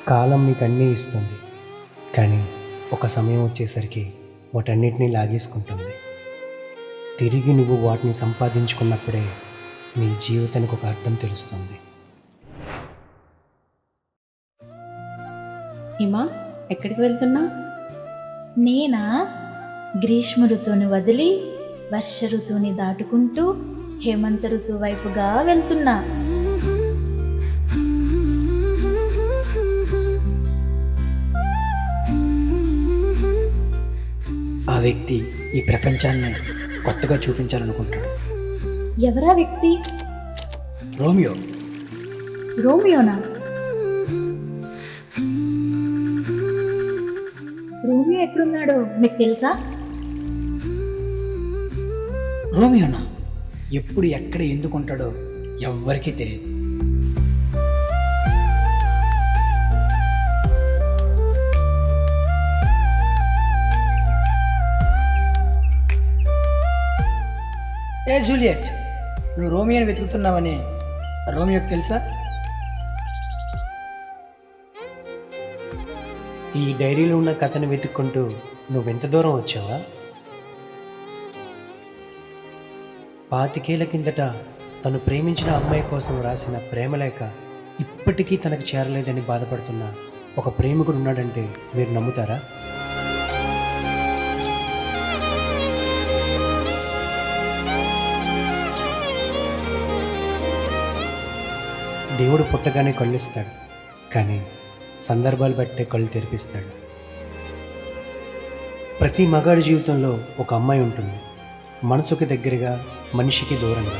కాలం నీకు అన్నీ ఇస్తుంది, కానీ ఒక సమయం వచ్చేసరికి వాటన్నిటినీ లాగేసుకుంటుంది. తిరిగి నువ్వు వాటిని సంపాదించుకున్నప్పుడే నీ జీవితానికి ఒక అర్థం తెలుస్తుంది. హిమా, ఎక్కడికి వెళ్తున్నా? నేనా? గ్రీష్మ ఋతువుని వదిలి వర్ష ఋతువుని దాటుకుంటూ హేమంత ఋతువు వైపుగా వెళ్తున్నా. ఆ వ్యక్తి ఈ ప్రపంచాన్ని కొత్తగా చూపించాలనుకుంటాడు. ఎవరా వ్యక్తి? రోమియో. రోమియోనా? రోమియో ఎక్కడున్నాడో మీకు తెలుసా? రోమియోనా? ఎప్పుడు ఎక్కడ ఎందుకు ఉంటాడో ఎవ్వరికీ తెలియదు. ఏ జూలియట్, నువ్వు రోమియోని వెతుకుతున్నావని రోమియోకి తెలుసా? ఈ డైరీలో ఉన్న కథను వెతుక్కుంటూ నువ్వెంత దూరం వచ్చావా? 25 కిందట తను ప్రేమించిన అమ్మాయి కోసం రాసిన ప్రేమలేఖ ఇప్పటికీ తనకు చేరలేదని బాధపడుతున్న ఒక ప్రేమికుడు ఉన్నాడంటే మీరు నమ్ముతారా? దేవుడు పుట్టగానే కళ్ళిస్తాడు, కానీ సందర్భాలు బట్టే కళ్ళు తెరిపిస్తాడు. ప్రతి మగాడి జీవితంలో ఒక అమ్మాయి ఉంటుంది, మనసుకి దగ్గరగా, మనిషికి దూరంగా.